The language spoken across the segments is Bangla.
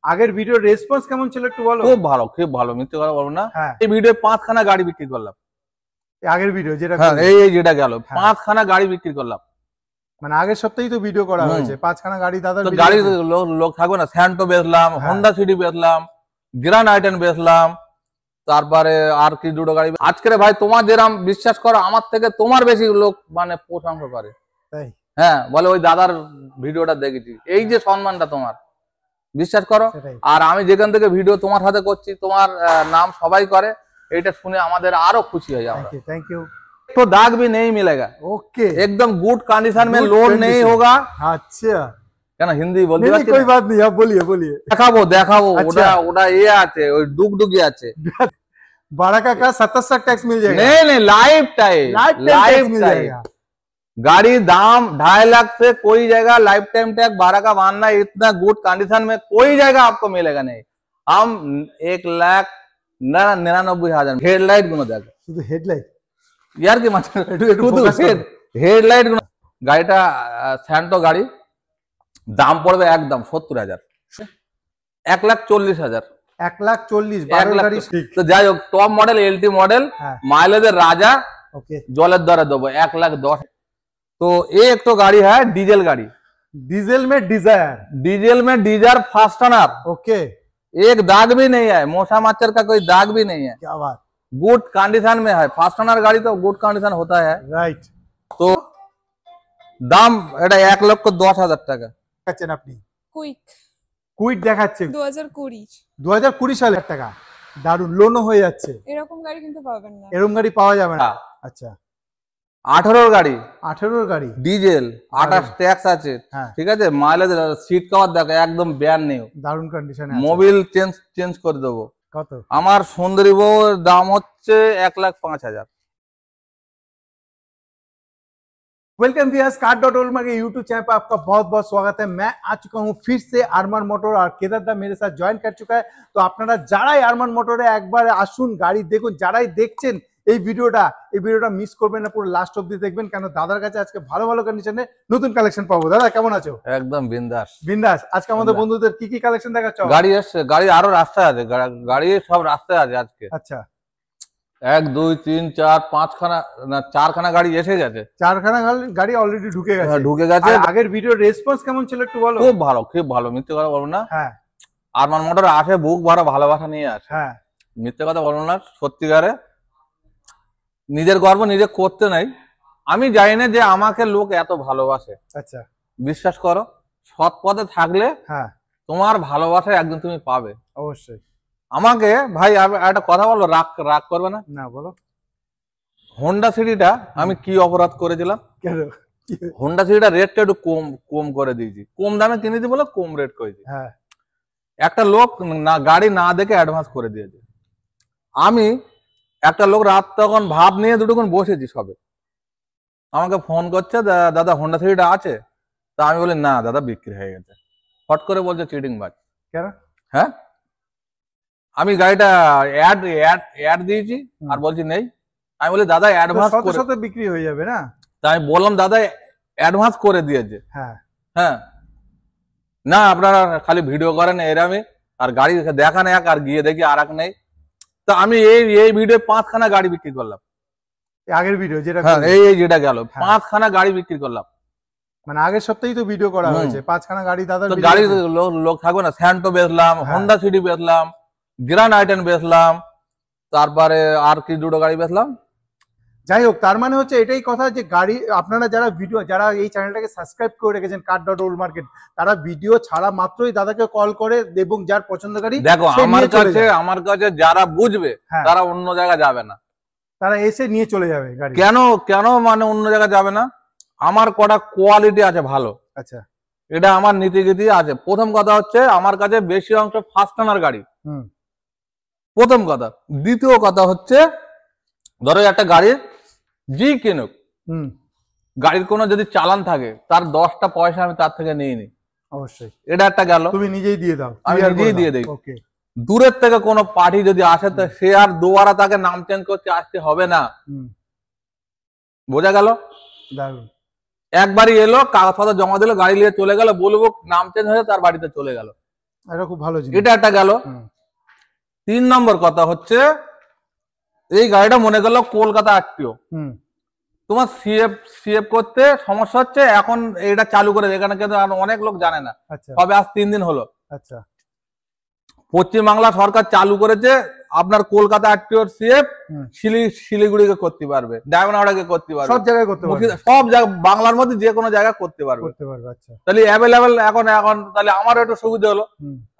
আগের ভিডিওর রেসপন্স কেমন ছিল একটু বলো। খুব ভালো মিথ্যে কথা বলবো না। এই ভিডিও 5খানা গাড়ি বিক্রি করলাম। আগের ভিডিও যেটা এই যেটা গেল 5খানা গাড়ি বিক্রি করলাম। মানে আগের সপ্তাহেই তো ভিডিও করা হয়েছে 5খানা গাড়ি। দাদা গাড়ি লোক থাকবে না, স্যান্টো বেচলাম, হোন্ডা সিটি বেচলাম, গ্র্যান্ড আইটেন বেচলাম, তারপরে আর কি দুটো গাড়ি। আজকে ভাই তোমার যেরকম বিশ্বাস করো, আমার থেকে তোমার বেশি লোক মানে প্রশংসা করে। হ্যাঁ, বলে ওই দাদার ভিডিওটা দেখেছি, এই যে সম্মানটা তোমার, বিশ্বাস করো। আর আমি যেখান থেকে ভিডিও তোমার সাথে করছি, তোমার নাম সবাই করে, এইটা শুনে আমাদের আরো খুশি হয়ে যাবে। Thank you. तो दाग भी नहीं मिलेगा। ओके, एकदम गुड कंडीशन में लोड नहीं होगा। अच्छा, क्या ना हिंदी बोलते नहीं, कोई बात नहीं, आप बोलिए बोलिए। देखाबो ওটা ये আছে, ওই ডুগডুগি আছে। बाराका का 77 टैक्स मिल जाएगा। नहीं लाइफ टाइम मिल जाएगा। गाड़ी दाम 2.5 लाख से कोई जगह लाइफ टाइम टैक्स 12 का मानना, इतना गुड कंडीशन में कोई जगह आपको मिलेगा नहीं। हम 1,99,000 हेडलाइट गुनो देखो, শুধু হেডলাইট यार की मतलब हेडलाइट गुनो। গাড়িটা স্যান্টো গাড়ি, দাম পড়বে একদম 70,000, 1,40,000। 1,40,000 12 গাড়ি। তো যাই হোক, টপ মডেল এলটি মডেল, माइलेजर राजा, জলের দরে দেবো 1,10,000। तो एक तो गाड़ी है डीजल गाड़ी, डीजल में डिजायर फास्टनर। ओके, एक दाग भी नहीं है, मोसा मच्छर का कोई दाग भी नहीं है। क्या बात, गुड कंडीशन में है। फास्टनर गाड़ी तो गुड कंडीशन होता है, राइट। तो दाम এটা 1,10,000 টাকা। আছেন আপনি কুইক দেখাচ্ছে 2020 সালে টাকা। দারুন, লোনও হয়ে যাচ্ছে। এরকম গাড়ি কিন্তু পাবেন না, এরকম গাড়ি পাওয়া যাবে না। আচ্ছা, 18 গাড়ি, 18 গাড়ি ডিজেল, 28 ট্যাক্স আছে, ঠিক আছে। মাইলেজ, সিট কভার দেখো একদম ব্যান নেই, দারুন কন্ডিশনে। মোবিল চেঞ্জ করে দেবো। কত? আমার সুন্দরী বউর দাম হচ্ছে 1,05,000। वेलकम व्यूअर्स, कार.ओल्ड के यूट्यूब चैनल पर आपका बहुत बहुत स्वागत है। मैं आ चुका हूं फिर से आरमान मोटर और केदार दा मेरे साथ ज्वाइन कर चुका है। तो আপনারা যারাই আরমান মোটরে একবার আসুন, গাড়ি দেখুন। যারাই দেখছেন এই ভিডিওটা মিস করবেন না, পুরো লাস্ট অবধি দেখবেন, কারণ দাদার কাছে আজকে ভালো ভালো কন্ডিশনে নতুন কালেকশন পাবো। দাদা কেমন আছো? একদম বিন্দাস। আজকে আমাদের বন্ধুদের কি কি কালেকশন দেখাচ্ছ? গাড়ি এসছে, গাড়ি আরো রাস্তায় আছে, গাড়ি সব রাস্তায় আছে আজকে। আচ্ছা, 1 2 3 4 5 খানা না 4 খানা গাড়ি এসে গেছে। 4 খানা গাড়ি অলরেডি ঢুকে গেছে। আগের ভিডিওর রেসপন্স কেমন ছিল একটু বলো। খুব ভালো মিথ্যে কথা বলবো না। হ্যাঁ, আরমান মোটর আসে বুক ভরা ভালোবাসা নিয়ে আসে। হ্যাঁ, মিথ্যে কথা বলবো না, সত্যিকারে নিজের গর্ব নিজে করতে নাই। আমি জানি না যে আমাকে লোক এত ভালোবাসে। আচ্ছা, বিশ্বাস করো, সৎ পথে থাকলে তোমার ভালোবাসা একদিন তুমি পাবে অবশ্যই। আমাকে ভাই একটা কথা বলো, রাগ করবে না? না, বলো। হোন্ডা সিটিটা আমি কি অপরাধ করেছিলাম? হোন্ডা সিটিটা রেটটা একটু কম করে দিয়েছি, কম দামে কিনেছি বলে কম রেট করেছি। একটা লোক না গাড়ি না দেখে অ্যাডভান্স করে দিয়েছে। আমি একটা লোক রাত তখন ভাব নিয়ে দুটোক্ষণ বসেছি সবে, আমাকে ফোন করছে, দাদা হোন্ডা সিটিটা আছে? তা আমি বলি না দাদা, বিক্রি হয়ে গেছে। ফট করে বলছে চিটিং বাজ। কেন? হ্যাঁ, আমি গাড়িটা অ্যাড দিয়েছি আর বলছি নেই। আমি বলি দাদা অ্যাডভান্স করে, সাথে বিক্রি হয়ে যাবে না? তাই আমি বললাম দাদা অ্যাডভান্স করে দিয়েছে। হ্যাঁ, না আপনারা খালি ভিডিও করেন এরামই, আর গাড়ি দেখান এক আর গিয়ে দেখি আর এক নেই। তো আমি এই ভিডিও 5খানা গাড়ি বিক্রি করলাম। আগের ভিডিও যেটা এই যেটা গেল 5খানা গাড়ি বিক্রি করলাম। মানে আগের সপ্তাহেই তো ভিডিও করা হয়েছে 5খানা গাড়ি। দাদা গাড়ি লোক থাকবে না, স্যান্টো বেচলাম, হোন্ডা সিটি বেচলাম, গ্র্যান্ড আইটেন বেচলাম, তারপরে আর কি দুটো গাড়ি বেচলাম। যাই হোক, তার মানে হচ্ছে এটাই কথা যে গাড়ি আপনারা যারা এই চ্যানেলটাকে সাবস্ক্রাইব করে রেখেছেন car.old market, তারা ভিডিও ছাড়া মাত্রই দাদাকে কল করে এবং যার পছন্দ গাড়ি দেখো আমার কাছে যারা বুঝবে তারা অন্য জায়গায় যাবে না, তারা এসে নিয়ে চলে যাবে গাড়ি। কেন মানে অন্য জায়গায় যাবে না? আমার কটা কোয়ালিটি আছে ভালো। আচ্ছা, এটা আমার নীতিগীতি আছে। প্রথম কথা হচ্ছে আমার কাছে বেশি অংশ ফাস্টনার গাড়ি, প্রথম কথা। দ্বিতীয় কথা হচ্ছে ধরো একটা গাড়ির জি কিনুক, গাড়ির কোনো যদি চালান থাকে তার 10টা পয়সা আমি তার থেকে নিয়ে নিই, অবশ্যই। এটা একটা গেল, তুমি নিজেই দিয়ে দাও, আমি নিজেই দিয়ে দিই। দূরের থেকে কোনো পার্টি যদি আসে তো সে আর দুবারা তাকে নাম চেঞ্জ করতে আসতে হবে না। বোঝা গেল? দারুণ। একবারই এলো, কাগজপত্র জমা দিল, গাড়ি নিয়ে চলে গেল, বলবো নাম চেঞ্জ হয়ে তার বাড়িতে চলে গেল। এটা খুব ভালো জিনিস। এটা একটা গেল। 3 নম্বর কথা হচ্ছে এই গাড়িটা মনে করলো কলকাতা আরটিও, তোমার সিএফ করতে সমস্যা হচ্ছে, এখন এটা চালু করে এখানে কিন্তু অনেক লোক জানে না, তবে আজ 3 দিন হলো। আচ্ছা, পশ্চিমবাংলা সরকার চালু করেছে আপনার কলকাতা আরটিওর সিএফ শিলিগুড়িকে করতে পারবে, ডায়মন্ড হাওড়াকে করতে পারবে, সব জায়গায় করতে পারবে, সব জায়গায় বাংলার মধ্যে যে কোনো জায়গায় করতে পারবে। আচ্ছা, তাহলে অ্যাভেলেবেল এখন তাহলে আমারও একটু সুবিধা হলো,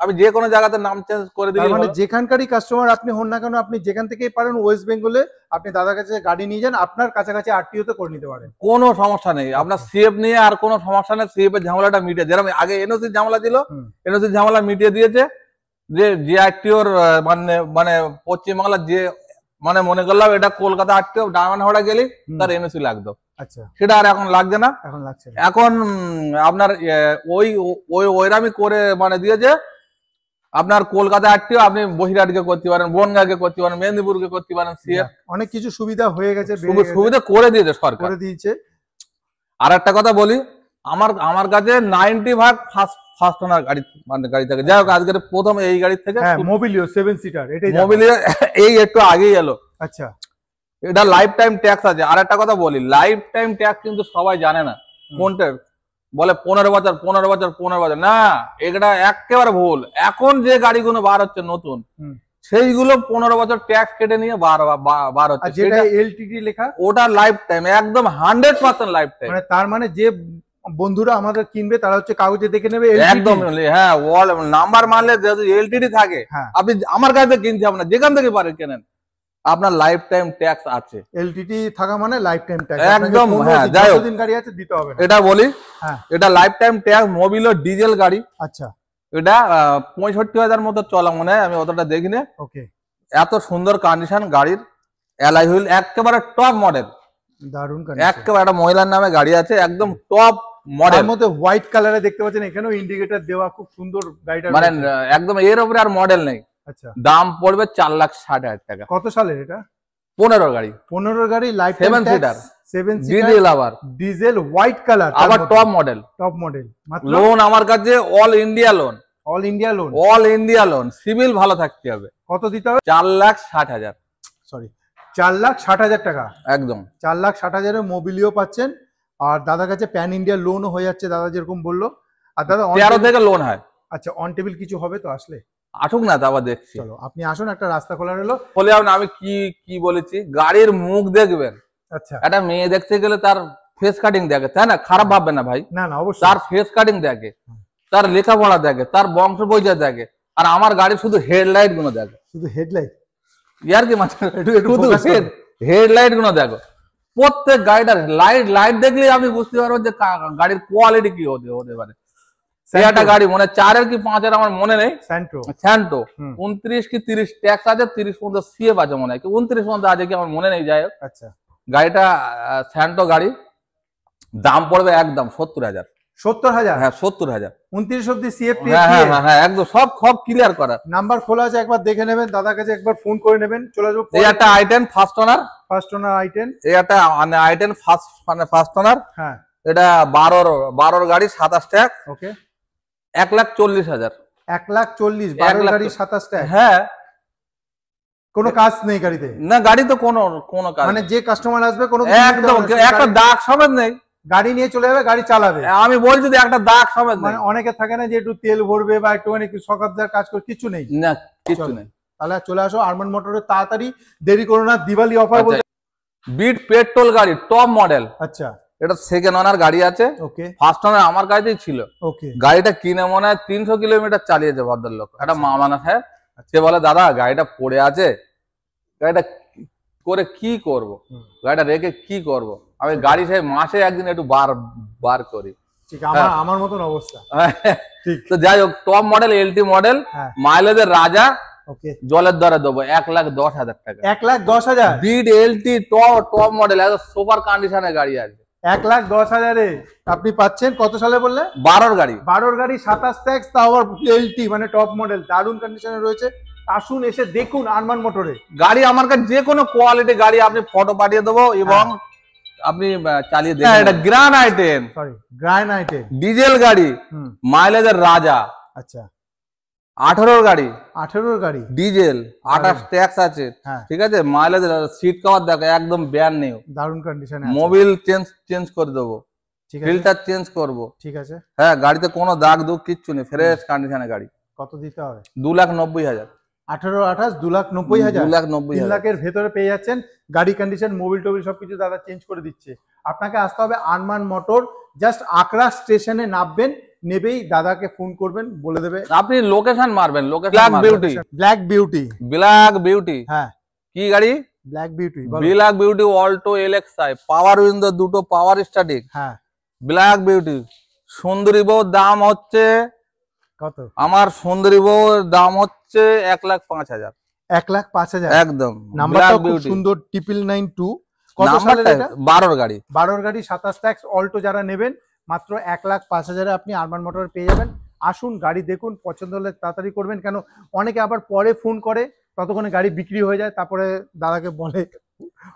আমি যে কোনো জায়গাতে নাম চেঞ্জ করে দিই। মানে যেখানকারই কাস্টমার আপনি হন না কেন, আপনি যেখান থেকেই পারেন ওয়েস্ট বেঙ্গলে আপনি দাদার কাছে গাড়ি নিয়ে যান, আপনার কাছাকাছি আরটিও তে করে নিতে পারেন, কোনো সমস্যা নেই। আপনার সিএফ নিয়ে আর কোনো সমস্যা নেই, সিএফ এর ঝামেলাটা মিটিয়ে, যেরকম আগে এনওসির ঝামেলা ছিল, এনওসির ঝামেলা মিটিয়ে দিয়েছে। যে আরটিওর মানে পশ্চিমবাংলার যে মানে মনে করলাম এটা কলকাতা আরটিও ডায়মন্ড হাওড়া গেলি তার এনওসি লাগতো, আচ্ছা, সেটা আর এখন লাগছে না। এখন আপনার ওইরামি করে মানে দিয়েছে, আপনার কলকাতা আরটিও আপনি বহিরাটকে করতে পারেন, বনগাঁকে করতে পারেন, মেদিনীপুরকে করতে পারেন সিএফ, অনেক কিছু সুবিধা হয়ে গেছে, সুবিধা করে দিয়েছে সরকার, করে দিয়েছে। আর একটা কথা বলি, আমার কাছে 90% ফার্স্ট ওনার গাড়ি থাকে। যাই হোক আজকের প্রথম এই গাড়ি থেকে মোবিলিও 7 সিটার, এটাই মোবিলিও এই একটু আগেই এলো। আচ্ছা, এটা লাইফ টাইম ট্যাক্স আছে। আর একটা কথা বলি, লাইফ টাইম ট্যাক্স কিন্তু সবাই জানে না কোনটা, বলে 15 বছর না, এটা একেবারে ভুল। এখন যে গাড়িগুলো বার হচ্ছে নতুন, সেইগুলো 15 বছর ট্যাক্স কেটে নিয়ে বার হচ্ছে, যেটা এলটিডি লেখা ওটা লাইফ টাইম, একদম 100% লাইফ টাইম। তার মানে যে বন্ধুরা আমাদের কিনবে তারা হচ্ছে কাগজে দেখে নেবে একদম, হ্যাঁ, নাম্বার মারলে যেহেতু এলটিডি থাকে, আপনি আমার কাছে কিনতে হবে না, যেখান থেকে পারেন কেনেন, আপনার লাইফ টাইম ট্যাক্স আছে। এলটিডি থাকা মানে লাইফ টাইম ট্যাক্স একদম, হ্যাঁ। যাই হোক, দিন গাড়ি আছে দিতে হবে না, এটা বলি, এটা লাইফ টাইম ট্যাক্স। মোবিলো ডিজেল গাড়ি। আচ্ছা, এটা 65,000 মতো চলা মনে হয়, আমি অতটা দেখিনি। ওকে, এত সুন্দর কন্ডিশন গাড়ির, অ্যালয় হুইল একেবারে টপ মডেল, দারুণ একেবারে একটা মহিলার নামে গাড়ি আছে, একদম টপ মডেল, মধ্যে হোয়াইট কালারে দেখতে পাচ্ছেন, এখানেও ইন্ডিকেটর দেওয়া, খুব সুন্দর গাড়িটা, মানে একদম এর উপরে আর মডেল নেই। আচ্ছা, দাম পড়বে 4,60,000 টাকা। কত সালের এটা? 15 গাড়ি, 15 গাড়ি, লাইফ 7 সিটার, 7 ডিজেল, আবার ডিজেল হোয়াইট কালার, আবার টপ মডেল, লোন আমার কাছে all India loan, all India loan, civil ভালো থাকতে হবে। কত দিতে হবে? 4,60,000, সরি 4,60,000 টাকা, একদম 4,60,000 মোবিলিও পাচ্ছেন। আর দাদার কাছে প্যান ইন্ডিয়া লোনও হয়ে যাচ্ছে, দাদা যেরকম বললো। আর দাদা 13 থেকে লোন হয়। আচ্ছা, অন টেবিল কিছু হবে তো আসলে? আসুক না, তারপর দেখছি। চলো আপনি আসুন, একটা রাস্তা খোলা রইলো। বলে আমি কি বলেছি, গাড়ির মুখ দেখবেন। আচ্ছা, একটা মেয়ে দেখতে গেলে তার ফেস কাটিং দেখে, তাই না? খারাপ ভাববে না ভাই, না না অবশ্যই, তার ফেস কাটিং দেখে, তার লেখাপড়া দেখে, তার বংশ পরিচয় দেখে। আর আমার গাড়ির শুধু হেডলাইট গুলো দেখে, শুধু হেডলাইট, ইয়ার কি মানে, শুধু হেডলাইট গুলো দেখো। প্রত্যেক গাড়িটার লাইট দেখলে আপনি বুঝতে পারবেন যে গাড়ির কোয়ালিটি কি হতে পারে। একটা গাড়ি মনে 4 কি 5 আমার মনে নেই, স্যান্টো 29 কি 30 ট্যাক্স আছে, 30 পর্যন্ত সিএফ আছে মনে হয়, কি 29 পর্যন্ত আছে কি আমার মনে নেই। যাই হোক, আচ্ছা, গাড়িটা স্যান্টো গাড়ি, দাম পড়বে একদম 70,000। 70,000? হ্যাঁ 70,000, 29 অব্দি সিএফ। হ্যাঁ একদম সব ক্লিয়ার করা। নাম্বার খোলা আছে, একবার দেখে নেবেন, দাদার কাছে একবার ফোন করে নেবেন, চলে আসবো। এই একটা i10 ফার্স্ট ওনার, i10, এই একটা i10 ফার্স্ট ওনার। হ্যাঁ, এটা 12 গাড়ি, 27 ট্যাক্স। ওকে, 1,40,000। 1,40,000, 12 গাড়ি 27 ট্যাক্স। হ্যাঁ, কোনো কাজ নেই গাড়িতে? না, গাড়ি তো কোনো কাজ, মানে যে কাস্টমার আসবে কোনো একদম একটা দাগ সমেত নেই, গাড়ি নিয়ে চলে যাবে, গাড়ি চালাবে। আমি বলছি যে একটা দাগ সমেত নেই। মানে অনেকে থাকে না যে একটু তেল ভরবে বা একটুখানি সকালদার কাজ করে, কিছু নেই, না কিছু নেই। তাহলে চলে আসো আরমান মোটরে, তাড়াতাড়ি, দেরি করো না, দিওয়ালি অফার বলতে। বিট পেট্রোল গাড়ি, টপ মডেল। আচ্ছা, এটা সেকেন্ড ওনার গাড়ি আছে, ওকে, ফার্স্ট ওনার আমার কাছেই ছিল। ওকে, গাড়িটা কিনে মনে হয় 300 কিলোমিটার চালিয়েছে ভদ্রলোক, একটা মামানা সাহেব। সে বলে দাদা গাড়িটা পড়ে আছে, গাড়িটা করে কি করব, গাড়িটা রেখে কি করব। আমি গাড়ি সাহেব মাসে একদিন একটু বার করি, ঠিক আমার মতন অবস্থা। ঠিক, তো যাই হোক, টপ মডেল, এলটি মডেল, মাইলেজের রাজা, ওকে, জলের দরে দেবো 1,10,000 টাকা। 1,10,000? বিট এলটি টপ মডেল, এত সুপার কন্ডিশনের গাড়ি আছে। 1,10,000-এ আপনি পাচ্ছেন কত সালে বললে? 12 গাড়ি, 12 গাড়ি, 27 ট্যাক্স, তাও আবার এলটি মানে টপ মডেল, দারুণ কন্ডিশনে রয়েছে। আসুন, এসে দেখুন আরমান মোটরে গাড়ি। আমার কাছে যে কোনো কোয়ালিটি গাড়ি আপনি ফটো পাঠিয়ে দেবো এবং আপনি চালিয়ে দেখুন। এটা grand i10, sorry grand i10 diesel গাড়ি, মাইলেজের রাজা। আচ্ছা, 18 গাড়ি, 18 গাড়ি, ডিজেল, 28 ট্যাক্স আছে, হ্যাঁ ঠিক আছে। মাইলেজ, সিট কভার দেখো একদম ব্যান নেই, দারুণ কন্ডিশনে মোবিল চেঞ্জ করে দেবো, ঠিক আছে ফিল্টার চেঞ্জ করবো, ঠিক আছে। হ্যাঁ। গাড়িতে কোনো দাগ দুগ কিচ্ছু নেই, ফ্রেশ কন্ডিশনে গাড়ি। কত দিতে হবে? 2,90,000, 18 28 2,90,000, 2,90,000 3 লাখের ভেতরে পেয়ে যাচ্ছেন। গাড়ি কন্ডিশন, মোবিল টোবিল সবকিছু দাদা চেঞ্জ করে দিচ্ছে। আপনাকে আসতে হবে আরমান মোটর, জাস্ট আকরা স্টেশনে নামবেন, নেবেই দাদাকে ফোন করবেন, বলে দেবে। আপনি লোকেশন মারবেন, location beauty, black beauty, black beauty, হ্যাঁ কি গাড়ি? Black beauty, black beauty Alto LXi, পাওয়ার উইন্ডো, দুটো পাওয়ার স্টার্টিং, হ্যাঁ ব্ল্যাক বিউটি। সুন্দরী বউর দাম হচ্ছে কত? আমার সুন্দরী বউর দাম হচ্ছে 1,05,000, 1,05,000 একদম। নাম্বারটা খুব সুন্দর, 992। কত সালের এটা? 12 গাড়ি, 12 গাড়ি, 27 ট্যাক্স, অল্টো যারা নেবেন মাত্র 1,05,000 আপনি আরমান মোটর পেয়ে যাবেন। আসুন, গাড়ি দেখুন, পছন্দ হলে তাড়াতাড়ি করবেন, কেন অনেকে আবার পরে ফোন করে, ততক্ষণে গাড়ি বিক্রি হয়ে যায়, তারপরে দাদাকে বলে,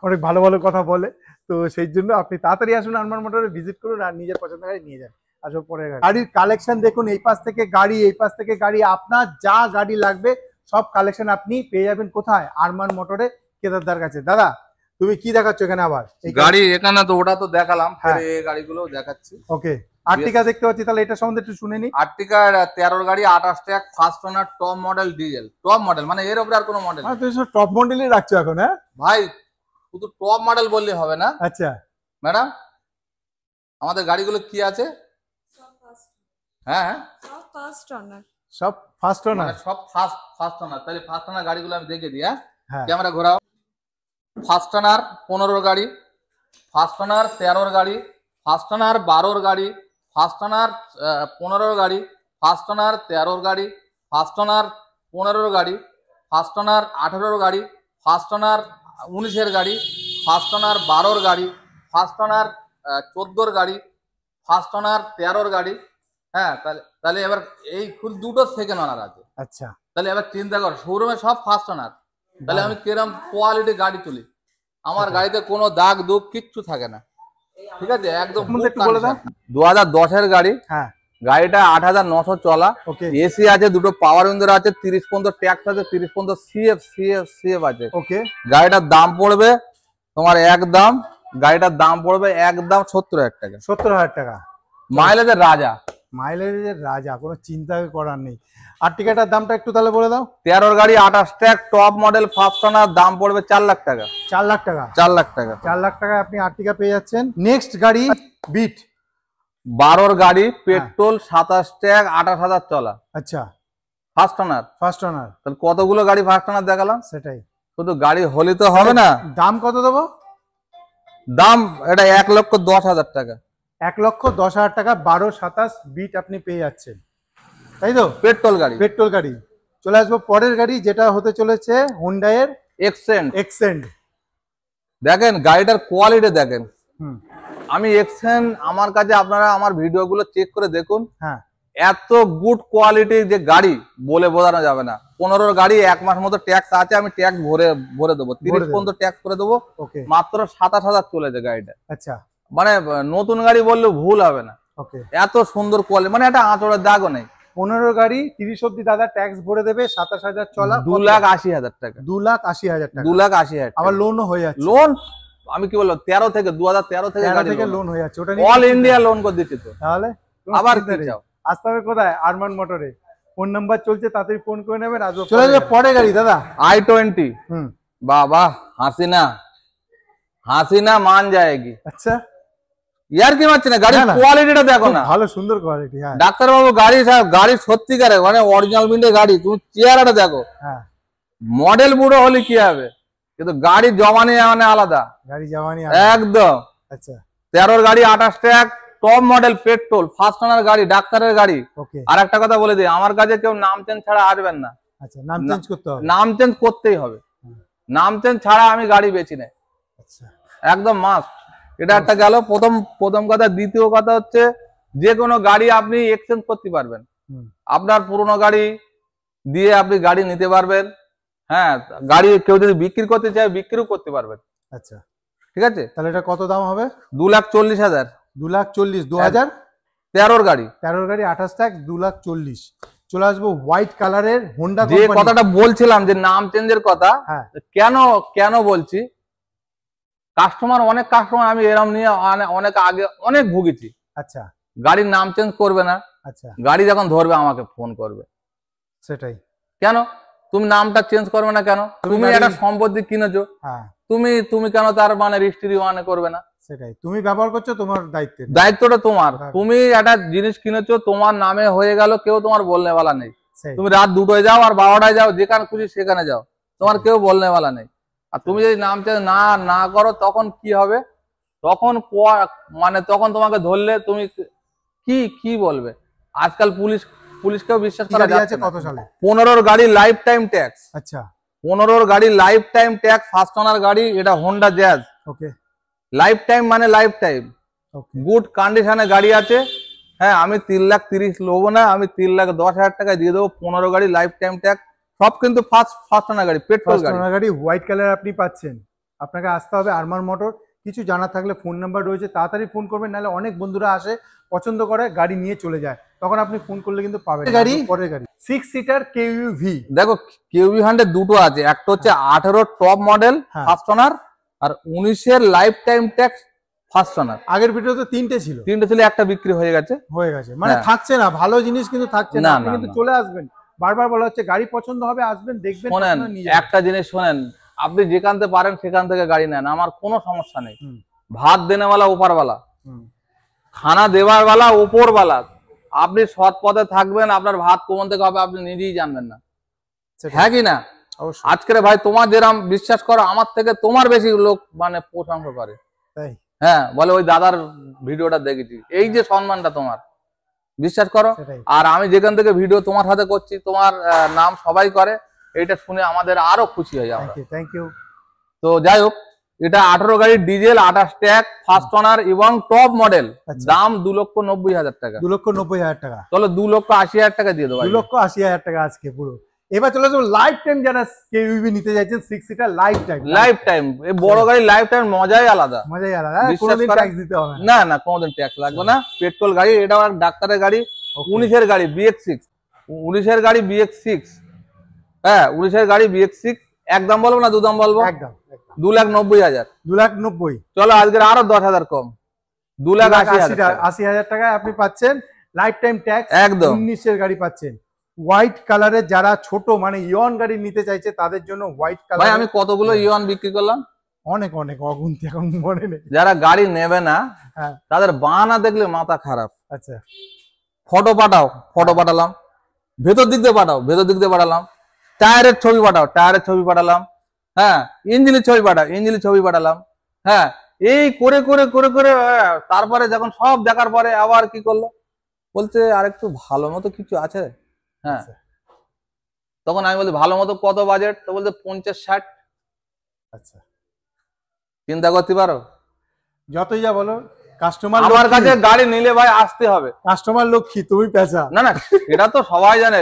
অনেক ভালো ভালো কথা বলে। তো সেই জন্য আপনি তাড়াতাড়ি আসুন, আরমান মোটরে ভিজিট করুন আর নিজের পছন্দের গাড়ি নিয়ে যান। আসো পরে গাড়ির কালেকশন দেখুন, এই পাশ থেকে গাড়ি, এই পাশ থেকে গাড়ি, আপনার যা গাড়ি লাগবে সব কালেকশন আপনি পেয়ে যাবেন কোথায়? আরমান মোটরে, কেদারদার কাছে। দাদা তুমি কি দেখাচ্ছ এখানে আবার? গাড়ি এখানে তো ওটা তো দেখালাম, হ্যাঁ। এই গাড়িগুলো দেখাচ্ছি। ওকে, আর্টিকা দেখতে পাচ্ছি, তাহলে এটা সম্বন্ধে একটু শুনে নি। আর্টিকার 13 গাড়ি, 28 ট্যাক্স, ফার্স্ট ওনার, top model diesel, top model মানে এর উপরে আর কোনো মডেল। তুমি সব টপ মডেলই রাখছো এখন? হ্যাঁ ভাই, শুধু টপ মডেল বললে হবে না আচ্ছা, ম্যাডাম। আমাদের গাড়িগুলো কি আছে? হ্যাঁ হ্যাঁ, সব ফার্স্ট অনার। সব ফার্স্ট ওনার, মানে সব ফার্স্ট ওনার। তাহলে ফার্স্ট ওনার গাড়িগুলো আমি দেখে দিই। হ্যাঁ, হ্যাঁ ক্যামেরা ঘোরাও। ফার্স্ট ওনার 15 গাড়ি, ফার্স্ট ওনার 13 গাড়ি, ফার্স্ট ওনার 12 গাড়ি, ফার্স্ট ওনার 15 গাড়ি, ফার্স্ট ওনার 13 গাড়ি, ফার্স্ট ওনার 15 গাড়ি, ফার্স্ট ওনার 18 গাড়ি, ফার্স্ট ওনার 19 গাড়ি, ফার্স্ট ওনার 12 গাড়ি, ফার্স্ট ওনার 14 গাড়ি, ফার্স্ট ওনার 13 গাড়ি। হ্যাঁ, তাহলে এবার এই ফুল দুটো সেকেন্ড ওনার আছে। আচ্ছা, তাহলে এবার চিন্তা কর, শোরুমে সব ফার্স্ট ওনার, তাহলে আমি কিরম কোয়ালিটি গাড়ি তুলি। আমার গাড়িতে কোনো দাগ দুগ কিচ্ছু থাকে না, ঠিক আছে, একদম। 2010-এর গাড়ি, হ্যাঁ গাড়িটা 8,900 চলা, ওকে এসি আছে, দুটো পাওয়ার উইন্ডো আছে, 30 পর্যন্ত ট্যাক্স আছে, 30 পর্যন্ত সিএফ আছে। ওকে, গাড়িটার দাম পড়বে তোমার একদম, গাড়িটার দাম পড়বে একদম 70,000 টাকা। 70,000 টাকা মাইলেজের রাজা, মাইলেজের রাজা, কোনো চিন্তা করার নেই। আর্টিকাটার দামটা একটু তাহলে বলে দাও। 13 গাড়ি, 28 ট্যাক্স, টপ মডেল, ফার্স্ট ওনার, দাম পড়বে 4 লাখ টাকা। 4 লাখ টাকা, 4 লাখ টাকা, 4 লাখ টাকায় আপনি আর্টিকা পেয়ে যাচ্ছেন। নেক্সট গাড়ি বিট, 12 গাড়ি, পেট্রোল, 27 ট্যাক্স, 28,000 চলা, আচ্ছা ফার্স্ট ওনার। ফার্স্ট ওনার, তাহলে কতগুলো গাড়ি ফার্স্ট ওনার দেখালাম? সেটাই। শুধু গাড়ি হলে তো হবে না, দাম কত দেবো? দাম এটা 1,10,000 টাকা। 1,10,000 টাকা 12-27 বিট আপনি পেয়ে যাচ্ছেন, তাই তো? পেট্রোল গাড়ি, পেট্রোল গাড়ি। চলে আসবো পরের গাড়ি, যেটা হতে চলেছে হুন্ডাইয়ের এক্সেন্ট। দেখেন গাড়িটার কোয়ালিটি দেখেন। হুম, আমি এক্সেন্ট, আমার কাছে আপনারা আমার ভিডিওগুলো চেক করে দেখুন, হ্যাঁ এত গুড কোয়ালিটির যে গাড়ি বলে বোঝানো যাবে না। 15 গাড়ি, 1 মাস মতো ট্যাক্স আছে, আমি ট্যাক্স ভরে দেবো, 30 পর্যন্ত ট্যাক্স করে দেবো। ওকে, মাত্র 27,000 চলেছে গাড়িটা। আচ্ছা মানে নতুন গাড়ি বললে ভুল হবে না, ওকে। এত সুন্দর কোয়ালিটি, মানে একটা আঁচড়ের দাগও নেই। 15 গাড়ি 30 অব্দি দাদা ট্যাক্স ভরে দেবে, 27,000 চলা, 2,80,000 টাকা, 2,80,000 টাকা। 2,80,000 আবার লোনও হয়ে যাচ্ছে। লোন আমি কি বললাম, 2013 থেকে লোন হয়ে যাচ্ছে, ওটা অল ইন্ডিয়া লোন করে দিচ্ছি তো। তাহলে আবার কি চাও? আসতে হবে কোথায়? আরমান মোটরে। ফোন নাম্বার চলছে, তাড়াতাড়ি ফোন করে নেবেন। চলে যাবে পরে গাড়ি দাদা, i20। বাবা, হাসিনা মান যায়গি। আচ্ছা, ইয়ার কি মারছে না, গাড়ির কোয়ালিটিটা দেখো না, ভালো সুন্দর কোয়ালিটি। হ্যাঁ ডাক্তার বাবু, গাড়ি সত্যিকারের মানে অরিজিনাল মিন্ডের গাড়ি। তুমি চেহারাটা দেখো, হ্যাঁ মডেল বুড়ো হলে কি হবে, কিন্তু গাড়ি জমানি মানে আলাদা, গাড়ি জমানি একদম। আচ্ছা, 13 গাড়ি, 28 tax, top model, petrol, first owner গাড়ি, ডাক্তারের গাড়ি। ওকে, আর একটা কথা বলে দিই, আমার কাছে কেউ নাম চেঞ্জ ছাড়া আসবেন না। আচ্ছা, নাম চেঞ্জ করতে হবে? নাম চেঞ্জ করতেই হবে, নাম চেঞ্জ ছাড়া আমি গাড়ি বেচি না, আচ্ছা, একদম মাস্ট। এটা একটা গেল প্রথম কথা। দ্বিতীয় কথা হচ্ছে, যে কোনো গাড়ি আপনি এক্সচেঞ্জ করতে পারবেন, আপনার পুরনো গাড়ি দিয়ে আপনি গাড়ি নিতে পারবেন। হ্যাঁ, গাড়ি কেউ যদি বিক্রি করতে চায় বিক্রিও করতে পারবেন। আচ্ছা, ঠিক আছে। তাহলে এটা কত দাম হবে? 2,40,000। 2,40,000, 2013 13 গাড়ি, 28 ট্যাক্স, 2,40,000। চলে আসবো হোয়াইট কালারের হোন্ডা যে কথাটা বলছিলাম যে নাম চেঞ্জের কথা, হ্যাঁ কেন কেন বলছি, অনেক কাস্টমার আমি এরম নিয়ে অনেক আগে অনেক ভুগেছি। আচ্ছা গাড়ির নাম চেঞ্জ করবে না, আচ্ছা গাড়ি যখন ধরবে আমাকে ফোন করবে। সেটাই। কেন তুমি নামটা চেঞ্জ করবে না কেন? তুমি একটা সম্পত্তি কিনেছো, হ্যাঁ তুমি কেন তার মানে রেজিস্ট্রি করবে না? সেটাই, তুমি ব্যবহার করছো, তোমার দায়িত্বটা তোমার। তুমি একটা জিনিস কিনেছো, তোমার নামে হয়ে গেল, কেউ তোমার বলনে वाला নেই। তুমি রাত 2টোয় যাও আর 12টায় যাও, যেখানে খুশি সেখানে যাও, তোমার কেউ বলনে वाला নেই। আর তুমি যদি নাম চেঞ্জ না করো তখন কি হবে? তখন মানে তখন তোমাকে ধরলে তুমি কি বলবে? আজকাল পুলিশকেও বিশ্বাস করা যাচ্ছে না। কত সালে? 15 গাড়ি লাইফ টাইম ট্যাক্স। আচ্ছা 15 গাড়ি লাইফ টাইম ট্যাক্স, ফার্স্ট ওনার গাড়ি, এটা হোন্ডা জ্যাজ। ওকে লাইফ টাইম মানে লাইফ টাইম, ওকে গুড কন্ডিশনে গাড়ি আছে। হ্যাঁ, আমি 3,30,000 লোবো না, আমি 3,10,000 টাকায় দিয়ে দেবো। 15 গাড়ি লাইফ টাইম ট্যাক্স, সব কিন্তু ফার্স্ট ওনার গাড়ি, পেট্রোল গাড়ি, হোয়াইট কালার আপনি পাচ্ছেন। আপনাকে আসতে হবে আরমান মোটর। কিছু জানা থাকলে ফোন নাম্বার রয়েছে, তাড়াতাড়ি ফোন করবেন, নাহলে অনেক বন্ধুরা আসে, পছন্দ করে, গাড়ি নিয়ে চলে যায়, তখন আপনি ফোন করলে কিন্তু পাবেন গাড়ি। পরের গাড়ি 6 সিটার কেইউভি। দেখো কেইউভি 100 দুটো আছে, একটা হচ্ছে 18 টপ মডেল ফার্স্ট ওনার, আর 19-এর life time tax first owner. আগের ভিডিওতে তিনটে ছিল, একটা বিক্রি হয়ে গেছে মানে থাকছে না, ভালো জিনিস কিন্তু থাকছে না। আপনি কিন্তু চলে আসবেন, বারবার বলা হচ্ছে গাড়ি পছন্দ হবে, আসবেন, দেখবেন। শোনেন একটা জিনিস শোনেন, আপনি যেখানতে পারেন সেখান থেকে গাড়ি নেন, আমার কোনো সমস্যা নেই। ভাত দেনেওয়ালা ওপারওয়ালা, খানা দেওয়ার वाला ওপরওয়ালা। আপনি সৎ পথে থাকবেন, আপনার ভাত কোন থেকে হবে আপনি নিজেই জানবেন না, হ্যাঁ কি না? আজকের ভাই তোমার যেরকম বিশ্বাস করো, আমার থেকে তোমার বেশি লোক মানে প্রশংসা করে। হ্যাঁ, বলে ওই দাদার ভিডিওটা দেখেছি, এই যে সম্মানটা তোমার, বিশ্বাস করো। আর আমি যেখান থেকে ভিডিও তোমার সাথে করছি, তোমার নাম সবাই করে, এইটা শুনে আমাদের আরো খুশি হয়ে যাবে। Thank you. তো যাই হোক, এটা 18 গাড়ির ডিজেল, 28 ট্যাগ, ফার্স্ট ওনার এবং টপ মডেল। দাম 2,90,000 টাকা। 2,90,000 টাকা। চলো 2,80,000 টাকা দিয়ে দেবো। 2,80,000 টাকা আজকে পুরো। এবার চলে যাবো লাইফ টাইম, যারা কেইউভি নিতে চাইছেন 6 সিটার লাইফ টাইম। এই বড় গাড়ি লাইফ টাইম মজাই আলাদা। কোনোদিন ট্যাক্স দিতে হবে না, কোনোদিন ট্যাক্স লাগবে না। পেট্রোল গাড়ি, এটা ডাক্তারের গাড়ি। 19-এর গাড়ি BX6, 19-এর গাড়ি BX6। হ্যাঁ, 19-এর গাড়ি BX6। একদম বলবো না দুদাম বলবো? একদম 2,90,000। 2,90,000। চলো আজকের আরো 10,000 কম, 2,80,000 টাকায় আপনি পাচ্ছেন লাইফ টাইম ট্যাক্স। একদম 19-এর গাড়ি পাচ্ছেন হোয়াইট কালারের। যারা ছোট মানে ইয়ন গাড়ি নিতে চাইছে তাদের জন্য হোয়াইট কালার। ভাই আমি কতগুলো ইয়ন বিক্রি করলাম, অনেক অগুন্তি, এখন মনে নেই। যারা গাড়ি নেবে না তাদের বাহানা দেখলে মাথা খারাপ। আচ্ছা, ফটো পাঠালাম, ভেতর দিক দিয়ে পাঠালাম, টায়ারের ছবি পাঠালাম, হ্যাঁ, ইঞ্জিনের ছবি পাঠালাম, হ্যাঁ, এই করে তারপরে যখন সব দেখার পরে আবার কি করলো, বলতে আর একটু ভালো মতো কিছু আছে। হ্যাঁ, তখন আমি বলছি ভালো মতো কত বাজেট? তো বলতে 50-60। আচ্ছা, চিন্তা করতে পারো। যতই যা বলো, কাস্টমার আমার কাছে গাড়ি নিলে ভাই আসতে হবে। কাস্টমার লক্ষ্মী, তুমি পেঁচা। না, এটা তো সবাই জানে,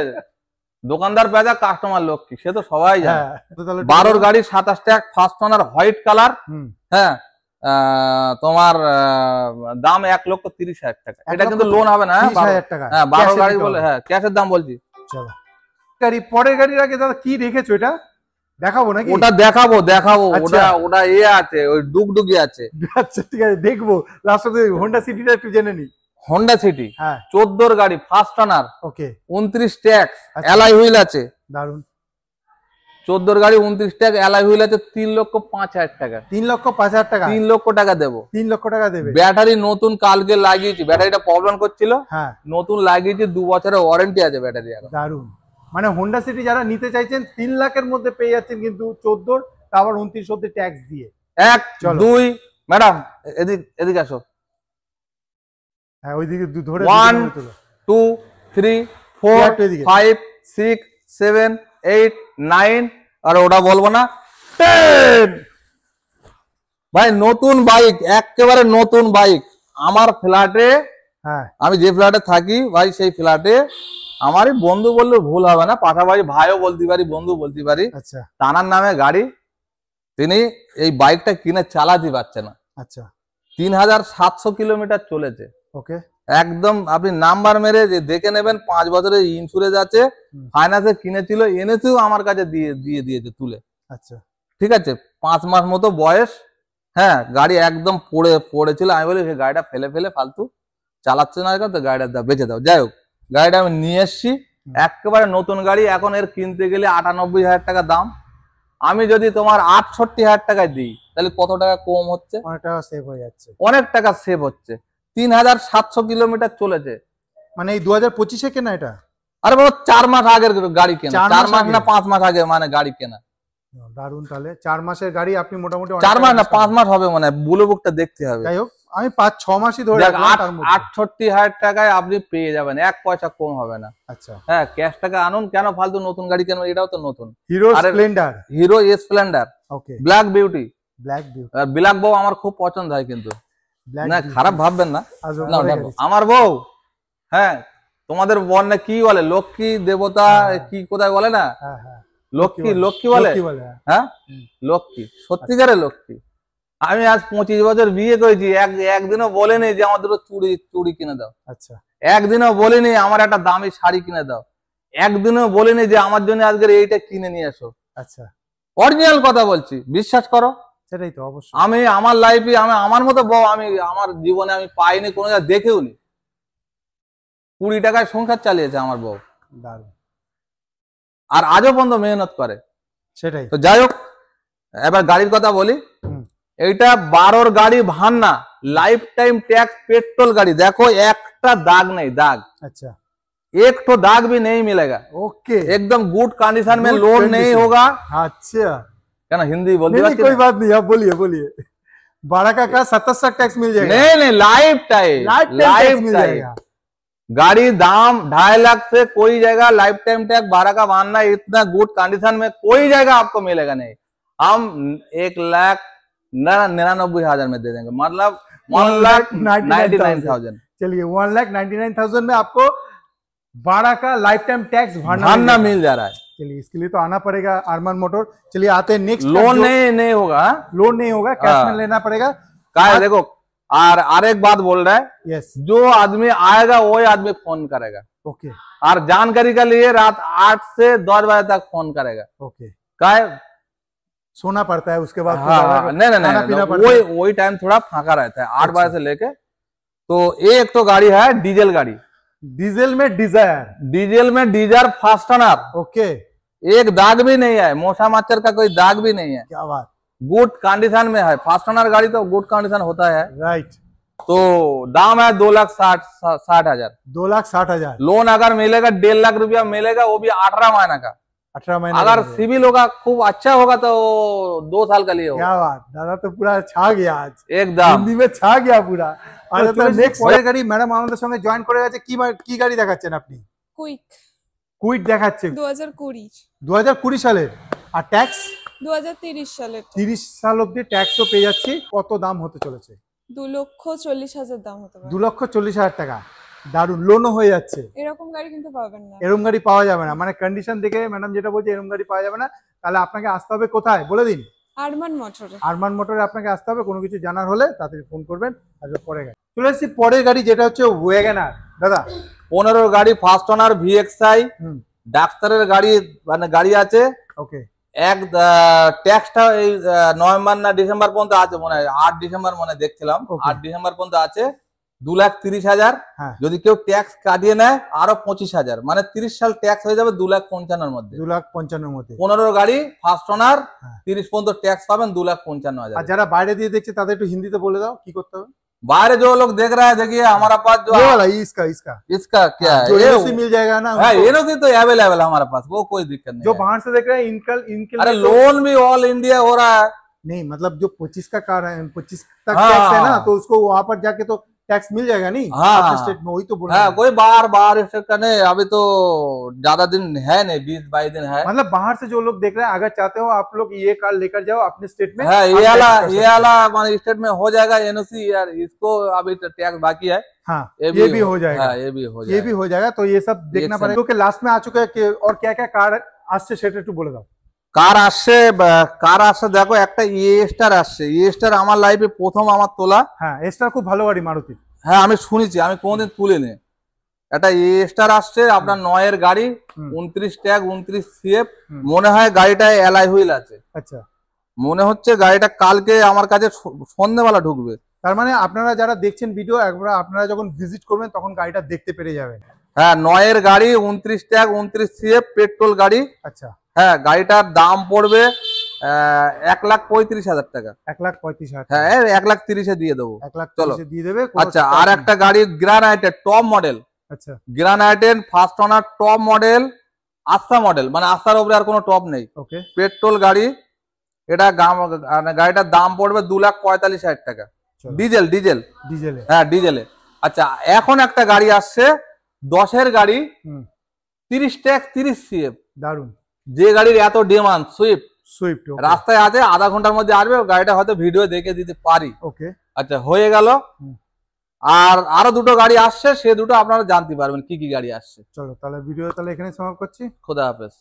দোকানদার পেঁচা, কাস্টমার লক্ষ্মী, সে তো সবাই জানে। 12 গাড়ি 27 tag, first owner, white colour. হ্যাঁ, তোমার দাম 1,30,000 টাকা। এটা কিন্তু লোন হবে না। 30,000 টাকা। হ্যাঁ, 12 গাড়ি বলে, হ্যাঁ, ক্যাশের দাম বলছি। চলো গাড়ি, পরের গাড়ির আগে দাদা কি রেখেছো? এটা দেখাবো নাকি? ওটা দেখাবো। ওটা আছে, ওই ডুগডুগি আছে। আচ্ছা ঠিক আছে, দেখবো। লাস্টে হোন্ডা সিটিটা একটু জেনে নি। হোন্ডা সিটি, হ্যাঁ, 14 গাড়ি, ফার্স্ট ওনার, ওকে, 29 ট্যাক্স, অ্যালয় হুইল আছে। দারুন। 14 গাড়ি, 29 ট্যাক্স, অ্যালয় হুইল আছে। 3,05,000 টাকা। 3,05,000 টাকা। 3 লক্ষ টাকা দেবো। 3 লক্ষ টাকা দেবে। ব্যাটারি নতুন কালকে লাগিয়েছি, ব্যাটারিটা প্রবলেম করছিল, হ্যাঁ, নতুন লাগিয়েছি, 2 বছরের ওয়ারেন্টি আছে ব্যাটারি। দারুন। মানে হোন্ডা সিটি যারা নিতে চাইছেন 3 লাখের মধ্যে পেয়ে যাচ্ছেন, কিন্তু 14, তারপর 29 অব্দি ট্যাক্স দিয়ে। 1 2 ম্যাডাম এদিকে আসো। হ্যাঁ, ওইদিকে ধরে 1 2 3 4 5 6 7 8 9, আর ওটা বলবো না, 10। ভাই নতুন বাইক, একেবারে নতুন বাইক। আমার ফ্ল্যাটে, হ্যাঁ, আমি যে ফ্ল্যাটে থাকি ভাই, সেই ফ্ল্যাটে আমারই বন্ধু বললে ভুল হবে না, পাশাপাশি ভাইও বলতে পারি, বন্ধু বলতে পারি। আচ্ছা, তানার নামে গাড়ি, তিনি এই বাইকটা কিনে চালাতে পারছে না। আচ্ছা, 3,700 কিলোমিটার চলেছে। ওকে, একদম আপনি নাম্বার মেরে যে দেখে নেবেন, 5 বছরের ইন্স্যুরেন্স আছে, ফাইন্যান্সে কিনেছিল, এনেছেও আমার কাছে দিয়ে দিয়েছে তুলে। আচ্ছা, ঠিক আছে, 5 মাস মতো বয়স। হ্যাঁ, গাড়ি একদম পড়েছিল। আমি বলি গাড়িটা ফেলে ফালতু চালাচ্ছে না, তো গাড়িটা বেঁচে দাও। যাই হোক, গাড়িটা আমি নিয়ে এসছি, একেবারে নতুন গাড়ি। এখন এর কিনতে গেলে 98,000 টাকা দাম। আমি যদি তোমার 68,000 টাকায় দিই, তাহলে কত টাকা কম হচ্ছে? অনেক টাকা সেভ হয়ে যাচ্ছে। অনেক টাকা সেভ হচ্ছে। 3700 কিলোমিটার চলেছে। মানে এই 2025-এ কেনা এটা? আরে বাবা, 4 মাস আগের গাড়ি কেনা, 4 4 মাস না আগে? 5 মাস আগে মানে গাড়ি কেনা। দারুন। তাহলে 4 মাসের গাড়ি আপনি মোটামুটি 4 মাস না 5 মাস হবে মানে, ব্লু বুকটা দেখতে হবে। যাই হোক, আমি 5-6 মাসই ধরে রাখলাম তার মধ্যে। 68,000 টাকায় আপনি পেয়ে যাবেন, 1 পয়সা কম হবে না। আচ্ছা, হ্যাঁ, ক্যাশ টাকা আনুন, কেন ফালতু নতুন গাড়ি কেন? এটাও তো নতুন। Hero Splendor. Hero Splendor, okay, black beauty. Black beauty, black বউ আমার খুব পছন্দ হয়, কিন্তু না খারাপ ভাববেন না। না, আমার বউ, হ্যাঁ, তোমাদের বর্ণে কি বলে, লক্ষ্মী দেবতা কি কোথায় বলে না, হ্যাঁ হ্যাঁ, লক্ষ্মী বলে। হ্যাঁ, লক্ষ্মী, সত্যিকারের লক্ষ্মী। আমি আজ 25 বছর বিয়ে করেছি, একদিনও বলেনি যে আমার দুটো চুড়ি কিনে দাও। আচ্ছা, একদিনও বলিনি আমার একটা দামি শাড়ি কিনে দাও। একদিনও বলিনি যে আমার জন্য আজকের এইটা কিনে নিয়ে এসো। আচ্ছা, অরিজিনাল কথা বলছি, বিশ্বাস করো। সেটাই তো অবশ্যই। আমি আমার লাইফে, আমি আমার মতো বউ আমি আমার জীবনে আমি পাইনি, কোনো জায়গায় দেখেও নি। 20 টাকায় সংসার চালিয়েছে আমার বউ, দারুণ। আর আজও পর্যন্ত মেহনত করে। সেটাই তো যাই হোক, এবার গাড়ির কথা বলি। এইটা 12 গাড়ি ভান্না, লাইফ টাইম टैक्स पेट्रोल गाड़ी। देखो একটা দাগ নেই, দাগ। अच्छा, एक तो दाग भी नहीं मिलेगा। ओके, एकदम गुड कंडीशन में, लोन नहीं होगा। अच्छा, क्या ना, हिंदी बोल नहीं, कोई बात नहीं, आप बोलिए बोलिए। 12 का 27 टैक्स मिल जाएगा? नहीं, लाइफ टाइम मिल जाएगा। गाड़ी दाम 2.5 लाख से कोई जगह लाइफ टाइम टैक्स 12 का मानना, इतना गुड कंडीशन में कोई जगह आपको मिलेगा नहीं। हम 1,99,000 में दे देंगे, मतलब 1,99,000। चलिए, 1,99,000 में आपको 12 का लाइफ टाइम टैक्स भरना मिल जा रहा है। चलिए, इसके लिए तो आना पड़ेगा अरमान मोटर। चलिए, आते हैं नेक्स्ट। लोन नहीं होगा, लोन नहीं होगा, कैश में लेना पड़ेगा। देखो, और एक बात बोल रहा है, यस, जो आदमी आएगा वही आदमी फोन करेगा। ओके, और जानकारी के लिए रात 8 से 10 बजे तक फोन करेगा। ओके, क्या सोना पड़ता है उसके बाद? नहीं, वही टाइम थोड़ा फांका रहता है, 8 बजे से लेके। तो एक तो गाड़ी है डीजल गाड़ी, डीजल में डिजायर फास्ट ओनर। ओके, एक दाग भी नहीं है, मोसा मच्छर का कोई दाग भी नहीं है। क्या बात, गुड कंडीशन में है। फास्ट ओनर गाड़ी तो गुड कंडीशन होता है। राइट। तो दाम है 2,60,000। 2,60,000। लोन अगर मिलेगा 1.5 लाख रुपया मिलेगा, वो भी 18 महीना का। 18 महीने। अगर सिविल होगा खूब अच्छा होगा तो 2 साल का लिए होगा। क्या बात, दादा तो पूरा छा गया आज, एकदम हिंदी में छा गया पूरा। तो नेक्स्ट পরের গাড়ি ম্যাডাম আমাদের সঙ্গে জয়েন করে গেছে। কি গাড়ি দেখাচ্ছেন আপনি? কুইট দেখাচ্ছে 2020। 2020 সালের। আর ট্যাক্স 2030 সালের। 30 সাল অবধি ট্যাক্সও পেয়ে যাচ্ছি। কত দাম হতে চলেছে? 2,40,000 দাম হতে পারে। 2,40,000 টাকা। দারুন, লোনও হয়ে যাচ্ছে। এরকম গাড়ি কিন্তু পাবেন না। এরকম গাড়ি পাওয়া যাবে না, মানে কন্ডিশন দেখে ম্যাডাম যেটা বলছে এরকম গাড়ি পাওয়া যাবে না। তাহলে আপনাকে আসতে হবে কোথায় বলে দিন? আরমান মোটরে। আরমান মোটরে আপনাকে আসতে হবে। কোনো কিছু জানার হলে তাড়াতাড়ি ফোন করবেন। তারপর পরের গাড়ি চলে এসেছি। পরের গাড়ি যেটা হচ্ছে ওয়াগনার। দাদা 15 গাড়ি ফার্স্ট ওনার VXI, ডাক্তারের গাড়ি, মানে গাড়ি আছে। ওকে, এক ট্যাক্সটা এই নভেম্বর না ডিসেম্বর পর্যন্ত আছে মনে হয়, 8 ডিসেম্বর মনে দেখছিলাম, 8 ডিসেম্বর পর্যন্ত আছে। 2,30,000। যদি কেউ ট্যাক্স কাটিয়ে নেয় আরো 25,000, মানে 30 সাল ট্যাক্স হয়ে যাবে 2,55,000 এর মধ্যে। 2,55,000 এর মধ্যে 15 গাড়ি ফার্স্ট ওনার, 30 পর্যন্ত ট্যাক্স পাবেন 2,55,000। আর যারা বাইরে দিয়ে দেখছে তাদের একটু হিন্দিতে বলে দাও কি করতে হবে। बाहर जो लोग देख रहे हैं, देखिए हमारा पास जो ये वाला इसका क्या है, एनओसी मिल जाएगा ना? हाँ, एनओसी तो अवेलेबल है हमारे पास, वो कोई दिक्कत नहीं। जो बाहर से देख रहे हैं इनके अरे लोन भी ऑल इंडिया हो रहा है। नहीं, मतलब जो 25 का कार है, 25 तक टैक्स है ना, तो उसको वहां पर जाके तो टैक्स मिल जाएगा नहीं? हाँ, स्टेट में वही तो बोल रहा है। कोई बाहर स्टेट का नहीं, अभी तो ज्यादा दिन है नहीं, 20-22 दिन है। मतलब बाहर से जो लोग देख रहे हैं, अगर चाहते हो आप लोग ये कार लेकर जाओ अपने स्टेट में। है ये वाला मान स्टेट में हो जाएगा एनओसी यार, इसको अभी टैक्स बाकी है। हाँ, ये भी हो जाएगा, ये भी हो जाएगा। तो ये सब देखना पड़ेगा क्योंकि लास्ट में आ चुका है। और क्या क्या कार आज से সেটা একটু বলে দাও। কার আসছে দেখো, একটা স্টার আসছে। স্টার আমার লাইফে প্রথম আমার তোলা। হ্যাঁ, স্টার খুব ভালো গাড়ি, মারুতি হ্যাঁ আমি শুনেছি, আমি কোনোদিন তুলিনি। একটা স্টার আসছে আপনার 9 এর গাড়ি, 29 ট্যাগ, 29 সিএফ, মনে হয় গাড়িটায় অ্যালয় হুইল আছে। আচ্ছা, মনে হচ্ছে গাড়িটা কালকে আমার কাছে সন্ধ্যেবেলা ঢুকবে। তার মানে আপনারা যারা দেখছেন ভিডিও, একবার আপনারা যখন ভিজিট করবেন তখন গাড়িটা দেখতে পেরে যাবেন। হ্যাঁ 9 এর গাড়ি, 29 ট্যাগ, 29 সিএফ, পেট্রোল গাড়ি। আচ্ছা, হ্যাঁ গাড়িটার দাম পড়বে 1,35,000 টাকা। 1,35,000। হ্যাঁ 1,30,000 দিয়ে দেবো। 1,30,000 দিয়ে দেবে। আচ্ছা, আর একটা গাড়ি গ্রানাইটের টপ মডেল, আচ্ছা, গ্রানাইটের ফার্স্ট ওনার টপ মডেল, আস্থা মডেল, মানে আস্থার উপরে আর কোনো টপ নেই, ওকে, পেট্রোল গাড়ি। এটা গাড়িটার দাম পড়বে 2,45,000 টাকা। ডিজেল ডিজেল ডিজেলে। হ্যাঁ ডিজেলে। আচ্ছা, এখন একটা গাড়ি আসছে 10 এর গাড়ি, 30 ট্যাগ, 30 সিএফ। দারুন। যে গাড়ির এত ডিমান্ড, সুইফট। সুইফট রাস্তায় আছে, আধা ঘন্টার মধ্যে আসবে। গাড়িটা হয়তো ভিডিও দেখে দিতে পারি। ওকে, আচ্ছা, হয়ে গেল। আর আরো দুটো গাড়ি আসছে, সে দুটো আপনারা জানতে পারবেন কি কি গাড়ি আসছে। চলো তাহলে ভিডিও তাহলে এখানে সমাপ্ত করছি। খোদা হাফেজ।